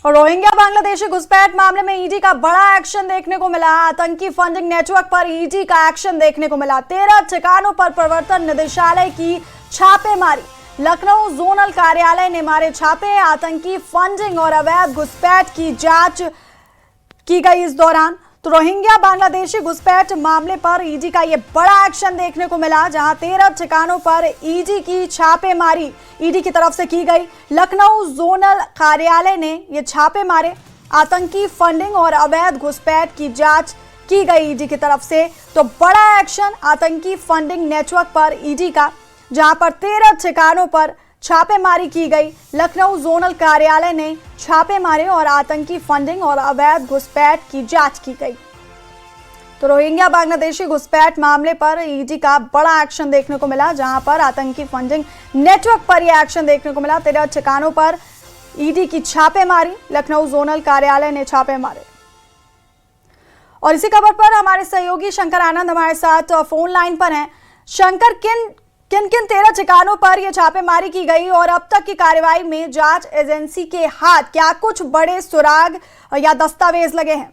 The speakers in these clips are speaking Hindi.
रोहिंग्या बांग्लादेशी घुसपैठ मामले में ईडी का बड़ा एक्शन देखने को मिला। आतंकी फंडिंग नेटवर्क पर ईडी का एक्शन देखने को मिला। 13 ठिकानों पर प्रवर्तन निदेशालय की छापेमारी। लखनऊ जोनल कार्यालय ने मारे छापे। आतंकी फंडिंग और अवैध घुसपैठ की जांच की गई। इस दौरान तो रोहिंग्या बांग्लादेशी घुसपैठ मामले पर ईडी का यह बड़ा एक्शन देखने को मिला, जहां 13 ठिकानों पर ईडी की छापेमारी ईडी की तरफ से की गई। लखनऊ जोनल कार्यालय ने ये छापे मारे। आतंकी फंडिंग और अवैध घुसपैठ की जांच की गई ईडी की तरफ से। तो बड़ा एक्शन आतंकी फंडिंग नेटवर्क पर ईडी का, जहां पर 13 ठिकानों पर छापेमारी की गई। लखनऊ जोनल कार्यालय ने छापे मारे और आतंकी फंडिंग और अवैध घुसपैठ की जांच की गई। तो रोहिंग्या बांग्लादेशी घुसपैठ मामले पर ईडी का बड़ा एक्शन देखने को मिला, जहां पर आतंकी फंडिंग नेटवर्क पर यह एक्शन देखने को मिला। 13 ठिकानों पर ईडी की छापेमारी। लखनऊ जोनल कार्यालय ने छापे मारे। और इसी खबर पर हमारे सहयोगी शंकर आनंद हमारे साथ फोन लाइन पर हैं। शंकर, किन किन 13 ठिकानों पर यह छापेमारी की गई और अब तक की कार्रवाई में जांच एजेंसी के हाथ क्या कुछ बड़े सुराग या दस्तावेज लगे हैं?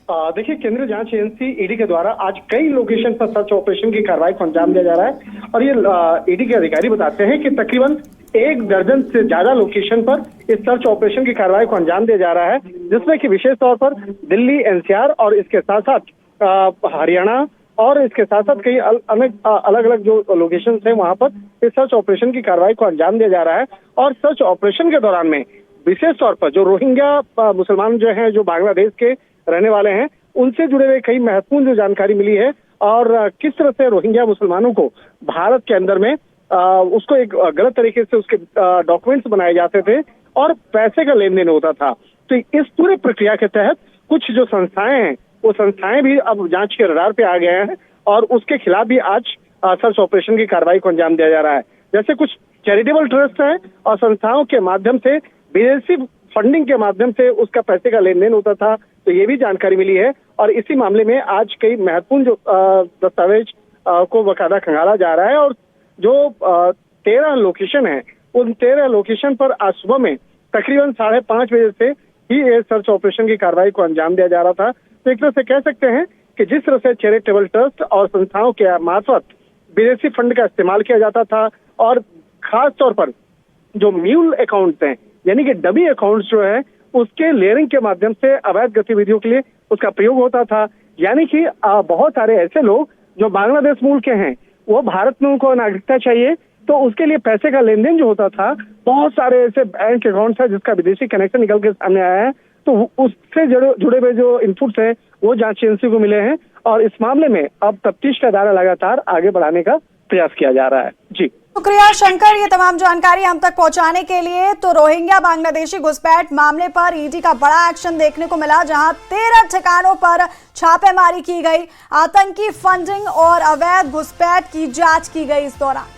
देखिए, केंद्रीय जांच एजेंसी ईडी के द्वारा आज कई लोकेशन पर सर्च ऑपरेशन की कार्रवाई को अंजाम दिया जा रहा है। और ये ईडी के अधिकारी बताते हैं कि तकरीबन 1 दर्जन से ज्यादा लोकेशन पर इस सर्च ऑपरेशन की कार्रवाई को अंजाम दिया जा रहा है, जिसमें कि विशेष तौर पर दिल्ली, एनसीआर और इसके साथ साथ हरियाणा और इसके साथ साथ कई अलग अलग जो लोकेशन है वहां पर इस सर्च ऑपरेशन की कार्रवाई को अंजाम दिया जा रहा है। और सर्च ऑपरेशन के दौरान में विशेष तौर पर जो रोहिंग्या मुसलमान जो हैं, जो बांग्लादेश के रहने वाले हैं, उनसे जुड़े हुए कई महत्वपूर्ण जो जानकारी मिली है और किस तरह से रोहिंग्या मुसलमानों को भारत के अंदर में उसको एक गलत तरीके से उसके डॉक्यूमेंट्स बनाए जाते थे और पैसे का लेन देन होता था। तो इस पूरे प्रक्रिया के तहत कुछ जो संस्थाएं हैं, वो संस्थाएं भी अब जांच के रडार पे आ गए हैं और उसके खिलाफ भी आज सर्च ऑपरेशन की कार्रवाई को अंजाम दिया जा रहा है। जैसे कुछ चैरिटेबल ट्रस्ट हैं और संस्थाओं के माध्यम से विदेशी फंडिंग के माध्यम से उसका पैसे का लेन देन होता था, तो ये भी जानकारी मिली है। और इसी मामले में आज कई महत्वपूर्ण जो दस्तावेज को बकायदा खंगाला जा रहा है। और जो 13 लोकेशन है, उन 13 लोकेशन पर आज सुबह में तकरीबन 5:30 बजे से ही ये सर्च ऑपरेशन की कार्रवाई को अंजाम दिया जा रहा था। तो एक तरह से कह सकते हैं कि जिस तरह से चैरिटेबल ट्रस्ट और संस्थाओं के मार्फत विदेशी फंड का इस्तेमाल किया जाता था और खास तौर पर जो म्यूल अकाउंट्स हैं, यानी कि डमी अकाउंट्स जो है, उसके लेयरिंग के माध्यम से अवैध गतिविधियों के लिए उसका प्रयोग होता था। यानी कि बहुत सारे ऐसे लोग जो बांग्लादेश मूल के हैं, वो भारत में उनको नागरिकता चाहिए, तो उसके लिए पैसे का लेन देन जो होता था, बहुत सारे ऐसे बैंक अकाउंट्स है जिसका विदेशी कनेक्शन निकल के सामने आया है। तो उससे जुड़े हुए जो इनपुट्स हैं वो जांच एजेंसी को मिले हैं और इस मामले में अब तफ्तीश का दायरा लगातार आगे बढ़ाने का प्रयास किया जा रहा है। जी, शुक्रिया शंकर, ये तमाम जानकारी हम तक पहुंचाने के लिए। तो रोहिंग्या बांग्लादेशी घुसपैठ मामले पर ईडी का बड़ा एक्शन देखने को मिला, जहां 13 ठिकानों पर छापेमारी की गई। आतंकी फंडिंग और अवैध घुसपैठ की जांच की गई इस दौरान।